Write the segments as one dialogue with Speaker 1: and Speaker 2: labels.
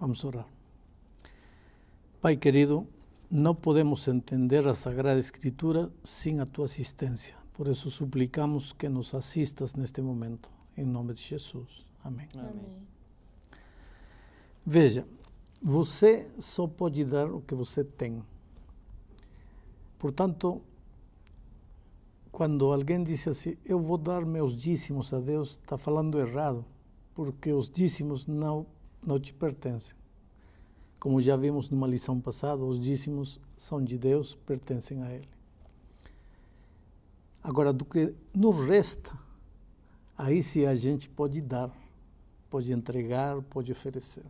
Speaker 1: Vamos orar. Pai querido, não podemos entender a Sagrada Escritura sem a tua assistência. Por isso suplicamos que nos assistas neste momento. Em nome de Jesus. Amém.
Speaker 2: Amém.
Speaker 1: Veja, você só pode dar o que você tem. Portanto, quando alguém diz assim, eu vou dar meus dízimos a Deus, está falando errado, porque os dízimos não te pertencem. Como já vimos numa lição passada, os dízimos são de Deus, pertencem a Ele. Agora, do que nos resta, aí sim a gente pode dar, pode entregar, pode oferecer.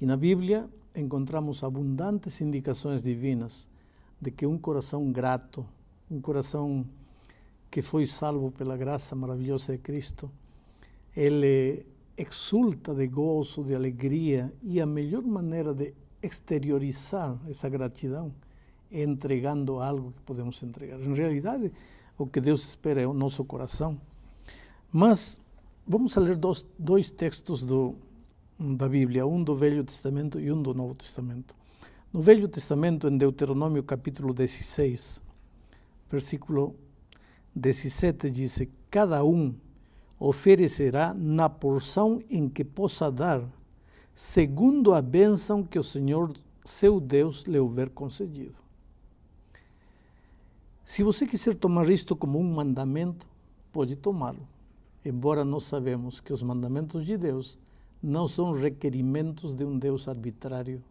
Speaker 1: E na Bíblia encontramos abundantes indicações divinas de que um coração grato, um coração que foi salvo pela graça maravilhosa de Cristo, ele exulta de gozo, de alegria, e a melhor maneira de exteriorizar essa gratidão é entregando algo que podemos entregar. Em realidade, o que Deus espera é o nosso coração. Mas vamos ler dois textos da Bíblia, um do Velho Testamento e um do Novo Testamento. No Velho Testamento, em Deuteronômio capítulo 16, versículo 17, diz: cada um oferecerá na porção em que possa dar, segundo a bênção que o Senhor, seu Deus, lhe houver concedido. Se você quiser tomar isto como um mandamento, pode tomá-lo, embora nós sabemos que os mandamentos de Deus não são requerimentos de um Deus arbitrário,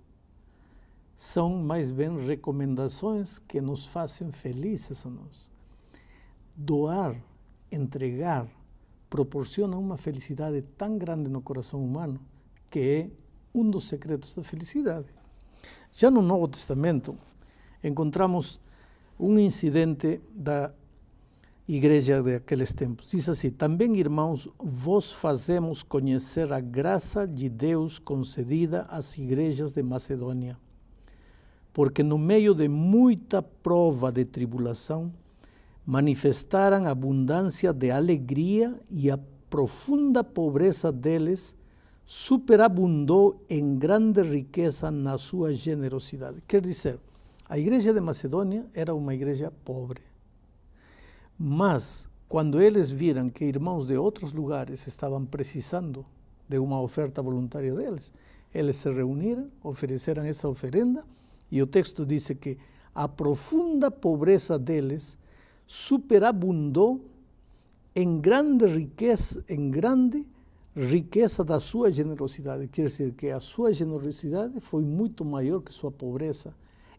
Speaker 1: são mais bem recomendações que nos fazem felizes a nós. Doar, entregar, proporciona uma felicidade tão grande no coração humano que é um dos secretos da felicidade. Já no Novo Testamento, encontramos um incidente da igreja daqueles tempos. Diz assim: também, irmãos, vos fazemos conhecer a graça de Deus concedida às igrejas de Macedônia, porque no meio de muita prova de tribulação, manifestaram abundância de alegria, e a profunda pobreza deles superabundou em grande riqueza na sua generosidade. Quer dizer, a igreja de Macedônia era uma igreja pobre. Mas, quando eles viram que irmãos de outros lugares estavam precisando de uma oferta voluntária deles, eles se reuniram, ofereceram essa oferenda, e o texto diz que a profunda pobreza deles superabundou em grande riqueza da sua generosidade. Quer dizer que a sua generosidade foi muito maior que sua pobreza,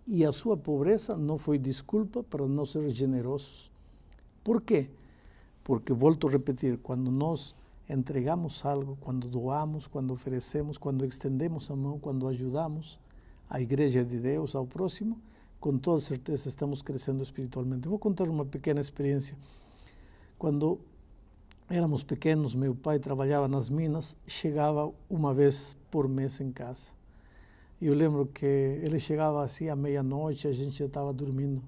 Speaker 1: e a sua pobreza não foi desculpa para não ser generosos. Por quê? Porque, volto a repetir, quando nós entregamos algo, quando doamos, quando oferecemos, quando estendemos a mão, quando ajudamos a igreja de Deus, ao próximo, com toda certeza estamos crescendo espiritualmente. Vou contar uma pequena experiência. Quando éramos pequenos, meu pai trabalhava nas minas, chegava uma vez por mês em casa. E eu lembro que ele chegava assim à meia-noite, a gente já estava dormindo.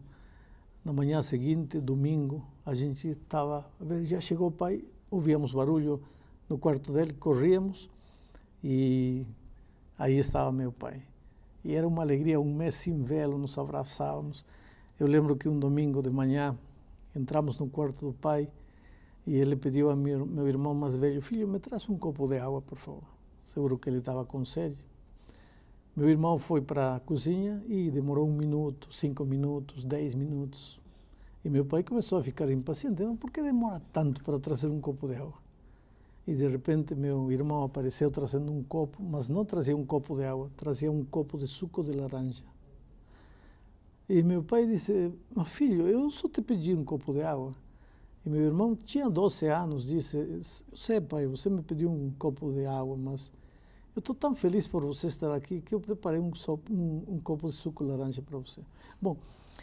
Speaker 1: Na manhã seguinte, domingo, a gente estava, já chegou o pai, ouvíamos barulho no quarto dele, corríamos e aí estava meu pai. E era uma alegria, um mês sem vê-lo, nos abraçávamos. Eu lembro que um domingo de manhã entramos no quarto do pai e ele pediu a meu irmão mais velho: filho, me traz um copo de água, por favor. Seguro que ele estava com sede. Meu irmão foi para a cozinha e demorou 1 minuto, 5 minutos, 10 minutos. E meu pai começou a ficar impaciente. Por que demora tanto para trazer um copo de água? E de repente meu irmão apareceu trazendo um copo, mas não trazia um copo de água, trazia um copo de suco de laranja. E meu pai disse: mas filho, eu só te pedi um copo de água. E meu irmão tinha 12 anos, disse: eu sei, pai, você me pediu um copo de água, mas eu estou tão feliz por você estar aqui que eu preparei um copo de suco de laranja para você. Bom,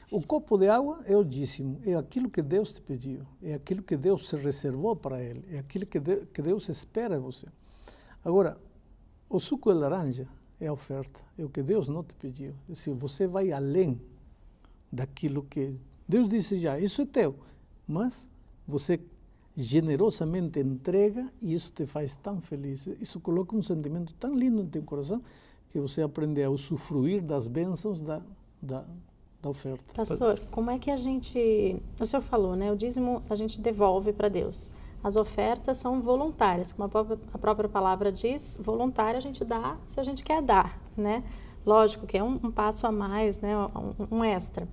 Speaker 1: o copo de água é o dízimo, é aquilo que Deus te pediu, é aquilo que Deus se reservou para ele, é aquilo que Deus espera de você. Agora, o suco de laranja é a oferta, é o que Deus não te pediu. É assim, você vai além daquilo que Deus disse já, isso é teu, mas você generosamente entrega e isso te faz tão feliz. Isso coloca um sentimento tão lindo no teu coração que você aprende a usufruir das bênçãos da oferta.
Speaker 2: Pastor, como é que a gente... O senhor falou, né? O dízimo a gente devolve para Deus. As ofertas são voluntárias, como a própria palavra diz, voluntária a gente dá se a gente quer dar, né? Lógico que é um passo a mais, né? Um extra.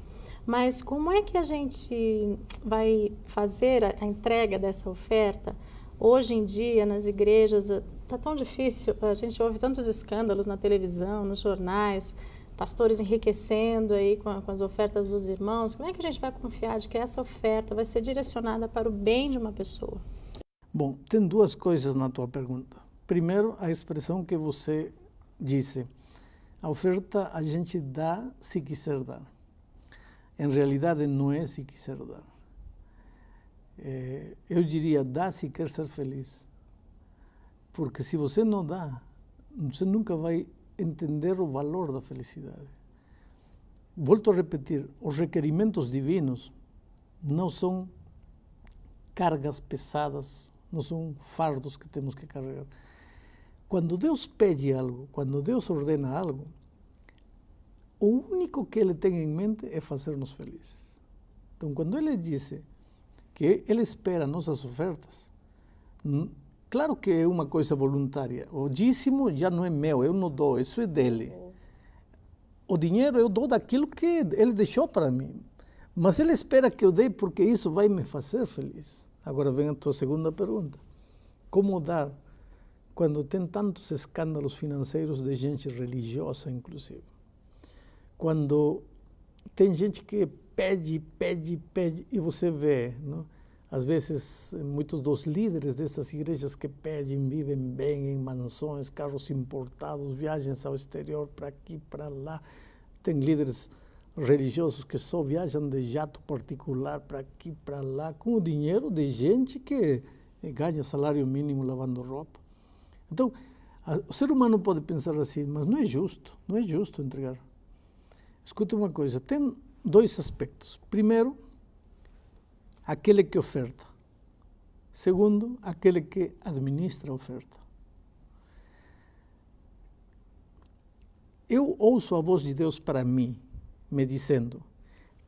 Speaker 2: Mas como é que a gente vai fazer a entrega dessa oferta? Hoje em dia, nas igrejas, está tão difícil, a gente ouve tantos escândalos na televisão, nos jornais, pastores enriquecendo aí com as ofertas dos irmãos. Como é que a gente vai confiar de que essa oferta vai ser direcionada para o bem de uma pessoa?
Speaker 1: Bom, tem duas coisas na tua pergunta. Primeiro, a expressão que você disse. A oferta a gente dá se quiser dar. Em realidade, não é se quiser dar. Eu diria, dá se quer ser feliz. Porque se você não dá, você nunca vai entender o valor da felicidade. Volto a repetir, os requerimentos divinos não são cargas pesadas, não são fardos que temos que carregar. Quando Deus pede algo, quando Deus ordena algo, o único que Ele tem em mente é fazer-nos felizes. Então, quando Ele disse que Ele espera nossas ofertas, claro que é uma coisa voluntária. O dízimo já não é meu, eu não dou, isso é dele. O dinheiro eu dou daquilo que Ele deixou para mim. Mas Ele espera que eu dê porque isso vai me fazer feliz. Agora vem a tua segunda pergunta. Como dar quando tem tantos escândalos financeiros de gente religiosa, inclusive? Quando tem gente que pede e você vê, não? Às vezes, muitos dos líderes dessas igrejas que pedem, vivem bem em mansões, carros importados, viagens ao exterior, para aqui, para lá. Tem líderes religiosos que só viajam de jato particular para aqui, para lá, com o dinheiro de gente que ganha salário mínimo lavando roupa. Então, o ser humano pode pensar assim, mas não é justo entregar. Escuta uma coisa, tem dois aspectos. Primeiro, aquele que oferta. Segundo, aquele que administra a oferta. Eu ouço a voz de Deus para mim, me dizendo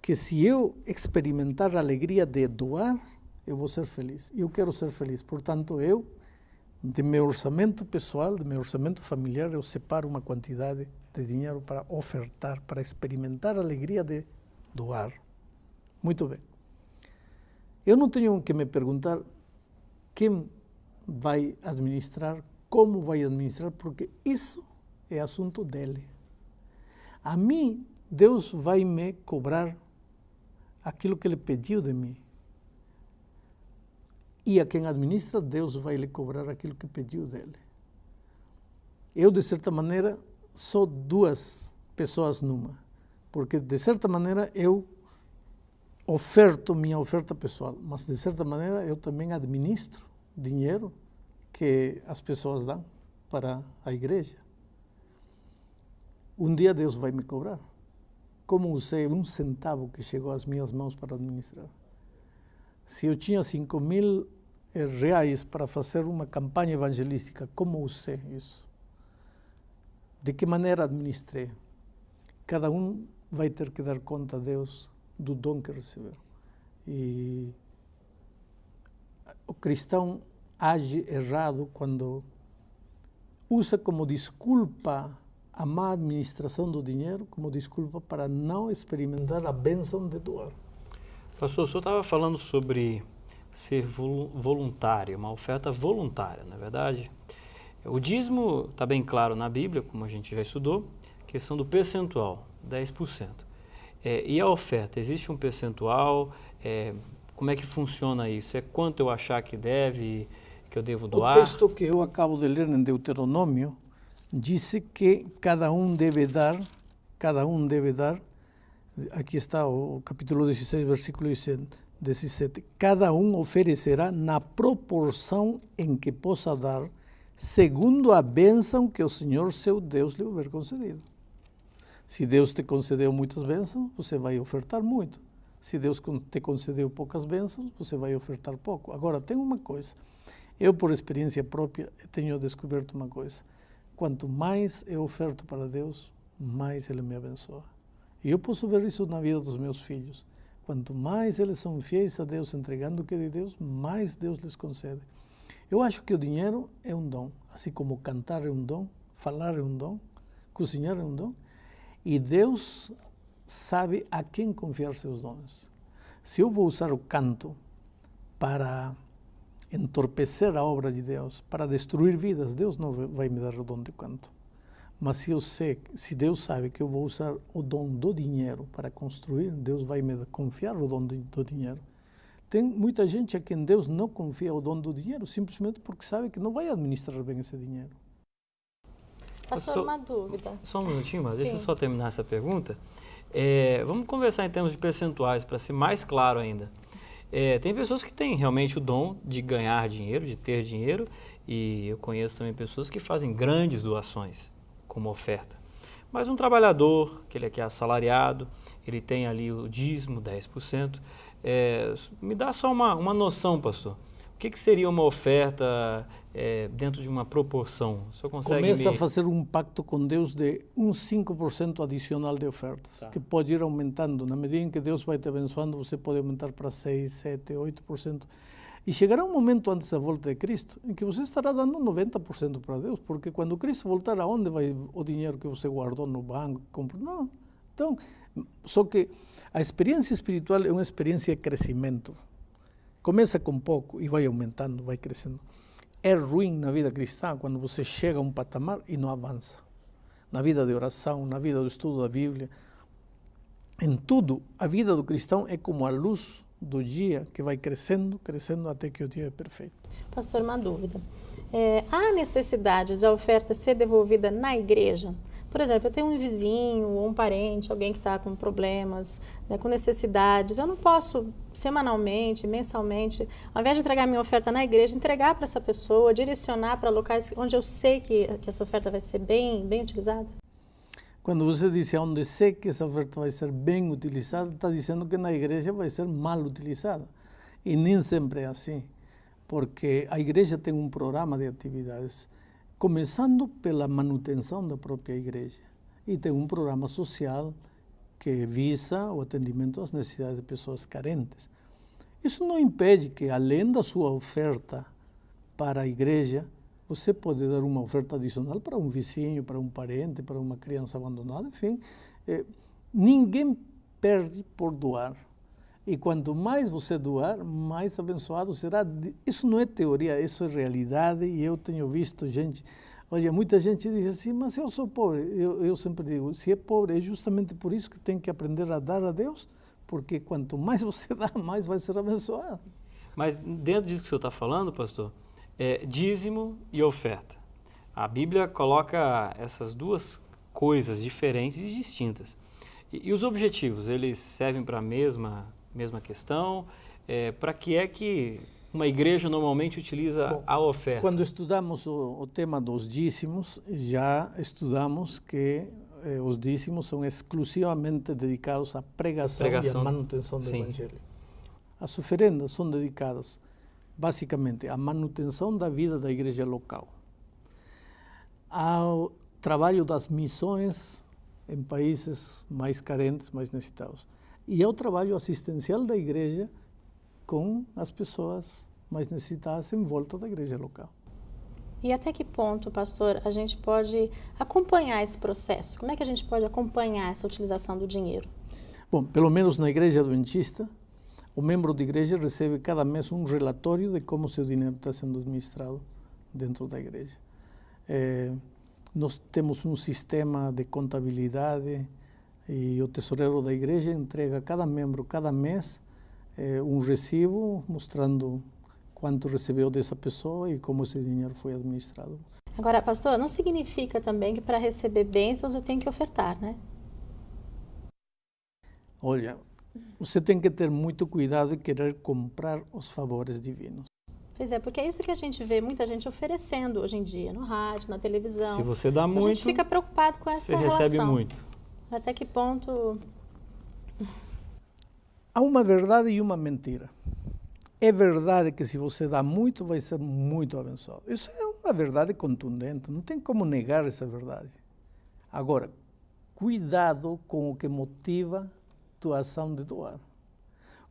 Speaker 1: que se eu experimentar a alegria de doar, eu vou ser feliz. Eu quero ser feliz. Portanto, eu, de meu orçamento pessoal, de meu orçamento familiar, eu separo uma quantidade de dinheiro para ofertar, para experimentar a alegria de doar. Muito bem. Eu não tenho que me perguntar quem vai administrar, como vai administrar, porque isso é assunto dele. A mim, Deus vai me cobrar aquilo que Ele pediu de mim. E a quem administra, Deus vai lhe cobrar aquilo que pediu dele. Eu, de certa maneira, sou duas pessoas numa. Porque, de certa maneira, eu oferto minha oferta pessoal, mas, de certa maneira, eu também administro dinheiro que as pessoas dão para a igreja. Um dia Deus vai me cobrar. Como usei um centavo que chegou às minhas mãos para administrar? Se eu tinha 5.000 reais para fazer uma campanha evangelística, como usei isso? De que maneira administrei? Cada um vai ter que dar conta a Deus do dom que recebeu. E o cristão age errado quando usa como desculpa a má administração do dinheiro, como desculpa para não experimentar a bênção de doar.
Speaker 3: Pastor, o senhor estava falando sobre ser voluntário, uma oferta voluntária, não é verdade? O dízimo está bem claro na Bíblia, como a gente já estudou, questão do percentual, 10%. E a oferta, existe um percentual? Como é que funciona isso? É quanto eu achar que eu devo doar?
Speaker 1: O texto que eu acabo de ler em Deuteronômio disse que cada um deve dar, aqui está o capítulo 16, versículo 17, cada um oferecerá na proporção em que possa dar, segundo a bênção que o Senhor seu Deus lhe houver concedido. Se Deus te concedeu muitas bênçãos, você vai ofertar muito. Se Deus te concedeu poucas bênçãos, você vai ofertar pouco. Agora, tem uma coisa. Eu, por experiência própria, tenho descoberto uma coisa. Quanto mais eu oferto para Deus, mais Ele me abençoa. E eu posso ver isso na vida dos meus filhos. Quanto mais eles são fiéis a Deus, entregando o que é de Deus, mais Deus lhes concede. Eu acho que o dinheiro é um dom. Assim como cantar é um dom, falar é um dom, cozinhar é um dom. E Deus sabe a quem confiar seus dons. Se eu vou usar o canto para entorpecer a obra de Deus, para destruir vidas, Deus não vai me dar o dom de canto. Mas se Deus sabe que eu vou usar o dom do dinheiro para construir, Deus vai me confiar o dom do dinheiro. Tem muita gente a quem Deus não confia o dom do dinheiro, simplesmente porque sabe que não vai administrar bem esse dinheiro.
Speaker 2: Pastor, uma dúvida.
Speaker 3: Só um minutinho, mas
Speaker 2: Sim.
Speaker 3: deixa eu só terminar essa pergunta. Vamos conversar em termos de percentuais, para ser mais claro ainda. Tem pessoas que têm realmente o dom de ganhar dinheiro, de ter dinheiro, e eu conheço também pessoas que fazem grandes doações como oferta. Mas um trabalhador, que é assalariado, ele tem ali o dízimo, 10%. Me dá só uma noção, pastor. O que seria uma oferta dentro de uma proporção? O senhor consegue
Speaker 1: Começa a fazer um pacto com Deus de 5% adicional de ofertas, que pode ir aumentando. Na medida em que Deus vai te abençoando, você pode aumentar para 6, 7, 8%. E chegará um momento antes da volta de Cristo em que você estará dando 90% para Deus, porque quando Cristo voltar, aonde vai o dinheiro que você guardou no banco? Não. Então, só que a experiência espiritual é uma experiência de crescimento. Começa com pouco e vai aumentando, vai crescendo. É ruim na vida cristã quando você chega a um patamar e não avança. Na vida de oração, na vida do estudo da Bíblia, em tudo, a vida do cristão é como a luz do dia que vai crescendo, crescendo até que o dia é perfeito.
Speaker 2: Pastor, uma dúvida. Há necessidade da oferta ser devolvida na igreja? Por exemplo, eu tenho um vizinho ou um parente, alguém que está com problemas, né, com necessidades. Eu não posso, semanalmente, mensalmente, ao invés de entregar minha oferta na igreja, entregar para essa pessoa, direcionar para locais onde eu sei que essa oferta vai ser bem utilizada?
Speaker 1: Quando você diz onde sei que essa oferta vai ser bem utilizada, está dizendo que na igreja vai ser mal utilizada. E nem sempre é assim, porque a igreja tem um programa de atividades, começando pela manutenção da própria igreja. E tem um programa social que visa o atendimento às necessidades de pessoas carentes. Isso não impede que, além da sua oferta para a igreja, você pode dar uma oferta adicional para um vizinho, para um parente, para uma criança abandonada, enfim. Ninguém perde por doar. E quanto mais você doar, mais abençoado será. Isso não é teoria, isso é realidade. E eu tenho visto gente... Olha, muita gente diz assim, mas eu sou pobre. Eu sempre digo, se é pobre, é justamente por isso que tem que aprender a dar a Deus, porque quanto mais você dá, mais vai ser abençoado.
Speaker 3: Mas dentro disso que o senhor está falando, pastor, dízimo e oferta. A Bíblia coloca essas duas coisas diferentes e distintas. E os objetivos, eles servem para a mesma questão? Para que é que uma igreja normalmente utiliza a oferta?
Speaker 1: Quando estudamos o tema dos dízimos, já estudamos que os dízimos são exclusivamente dedicados à pregação e à manutenção do Evangelho. As oferendas são dedicadas basicamente à manutenção da vida da igreja local, ao trabalho das missões em países mais carentes, mais necessitados, e ao trabalho assistencial da igreja com as pessoas mais necessitadas em volta da igreja local.
Speaker 2: E até que ponto, pastor, a gente pode acompanhar esse processo? Como é que a gente pode acompanhar essa utilização do dinheiro? Bom,
Speaker 1: pelo menos na igreja adventista, o membro de igreja recebe cada mês um relatório de como seu dinheiro está sendo administrado dentro da igreja. Nós temos um sistema de contabilidade e o tesoureiro da igreja entrega a cada membro, cada mês, um recibo mostrando quanto recebeu dessa pessoa e como esse dinheiro foi administrado.
Speaker 2: Agora, pastor, não significa também que para receber bênçãos eu tenho que ofertar, né?
Speaker 1: Olha, você tem que ter muito cuidado em querer comprar os favores divinos.
Speaker 2: Pois é, porque é isso que a gente vê muita gente oferecendo hoje em dia, no rádio, na televisão.
Speaker 3: Se você dá muito,
Speaker 2: a gente fica preocupado com essa relação.
Speaker 3: Você recebe muito.
Speaker 2: Até que ponto...
Speaker 1: há uma verdade e uma mentira. É verdade que se você dá muito, vai ser muito abençoado. Isso é uma verdade contundente, não tem como negar essa verdade. Agora, cuidado com o que motiva tua ação de doar.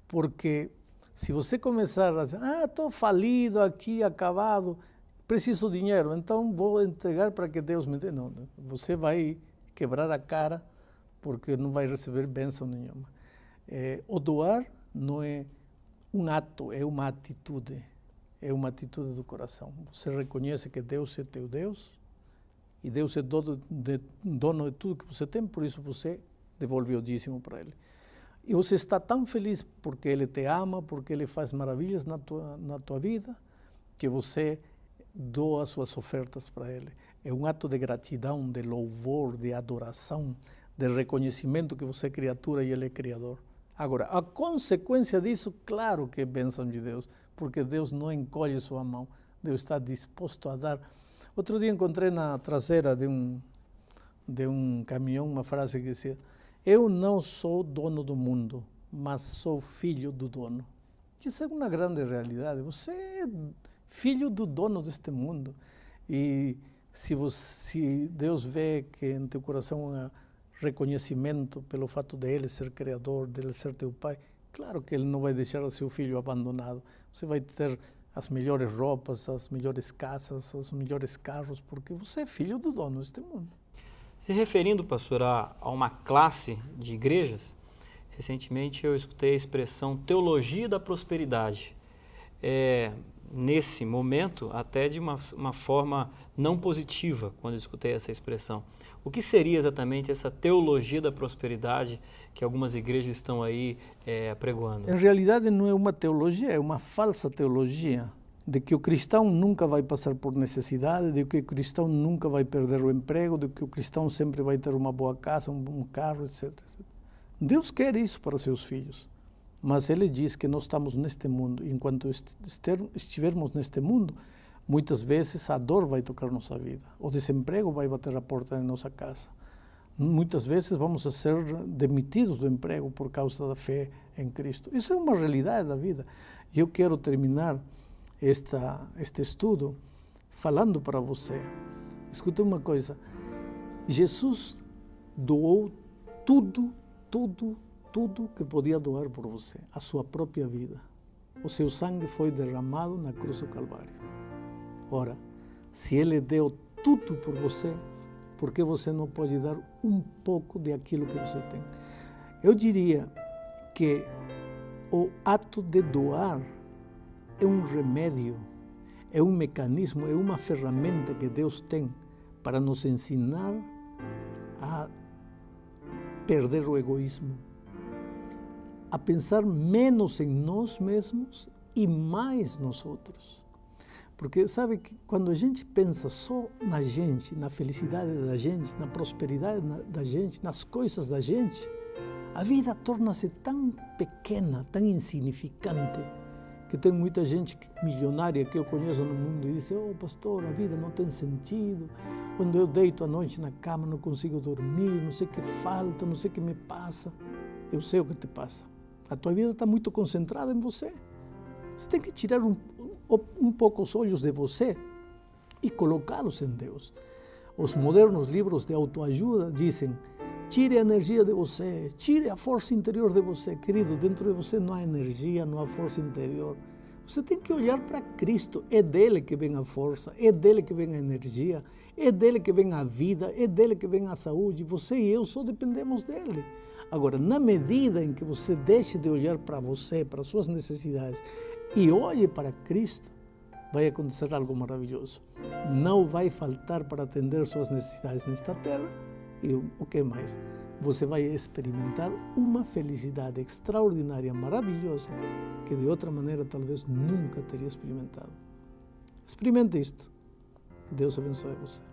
Speaker 1: Porque se você começar a dizer, estou falido aqui, acabado, preciso de dinheiro, então vou entregar para que Deus me dê. Não, você vai quebrar a cara porque não vai receber bênção nenhuma. O doar não é um ato, é uma atitude do coração. Você reconhece que Deus é teu Deus e Deus é dono de tudo que você tem, por isso você devolve o dízimo para Ele. E você está tão feliz porque Ele te ama, porque Ele faz maravilhas na tua vida, que você doa suas ofertas para Ele. É um ato de gratidão, de louvor, de adoração, de reconhecimento que você é criatura e Ele é Criador. Agora, a consequência disso, claro que é bênção de Deus, porque Deus não encolhe sua mão, Deus está disposto a dar. Outro dia encontrei na traseira de um caminhão uma frase que dizia: eu não sou dono do mundo, mas sou filho do dono. Isso é uma grande realidade. Você é filho do dono deste mundo. E se Deus vê que em teu coração há reconhecimento pelo fato de Ele ser Criador, de Ele ser teu Pai, claro que Ele não vai deixar o seu filho abandonado. Você vai ter as melhores roupas, as melhores casas, os melhores carros, porque você é filho do dono deste mundo.
Speaker 3: Se referindo, pastor, a uma classe de igrejas, recentemente eu escutei a expressão teologia da prosperidade. Nesse momento, até de uma forma não positiva, quando eu escutei essa expressão. O que seria exatamente essa teologia da prosperidade que algumas igrejas estão aí apregoando?
Speaker 1: Em realidade não é uma teologia, é uma falsa teologia, de que o cristão nunca vai passar por necessidade, de que o cristão nunca vai perder o emprego, de que o cristão sempre vai ter uma boa casa, um carro, etc, etc. Deus quer isso para seus filhos. Mas Ele diz que nós estamos neste mundo. Enquanto estivermos neste mundo, muitas vezes a dor vai tocar nossa vida. O desemprego vai bater a porta de nossa casa. Muitas vezes vamos a ser demitidos do emprego por causa da fé em Cristo. Isso é uma realidade da vida. E eu quero terminar este estudo falando para você. Escuta uma coisa. Jesus doou tudo que podia doar por você, a sua própria vida. O seu sangue foi derramado na cruz do Calvário. Ora, se Ele deu tudo por você, por que você não pode dar um pouco de aquilo que você tem? Eu diria que o ato de doar é um remédio, é um mecanismo, é uma ferramenta que Deus tem para nos ensinar a perder o egoísmo, a pensar menos em nós mesmos e mais nos outros. Porque sabe que quando a gente pensa só na gente, na felicidade da gente, na prosperidade da gente, nas coisas da gente, a vida torna-se tão pequena, tão insignificante, que tem muita gente milionária que eu conheço no mundo e diz: pastor, a vida não tem sentido. Quando eu deito à noite na cama não consigo dormir, não sei o que falta, não sei o que me passa. Eu sei o que te passa. A tua vida está muito concentrada em você. Você tem que tirar um pouco os olhos de você e colocá-los em Deus. Os modernos livros de autoajuda dizem: tire a energia de você, tire a força interior de você. Querido, dentro de você não há energia, não há força interior. Você tem que olhar para Cristo. É dele que vem a força, é dele que vem a energia, é dele que vem a vida, é dele que vem a saúde. Você e eu só dependemos dele. Agora, na medida em que você deixe de olhar para você, para suas necessidades, e olhe para Cristo, vai acontecer algo maravilhoso. Não vai faltar para atender suas necessidades nesta terra. E o que mais? Você vai experimentar uma felicidade extraordinária, maravilhosa, que de outra maneira talvez nunca teria experimentado. Experimente isto. Deus abençoe você.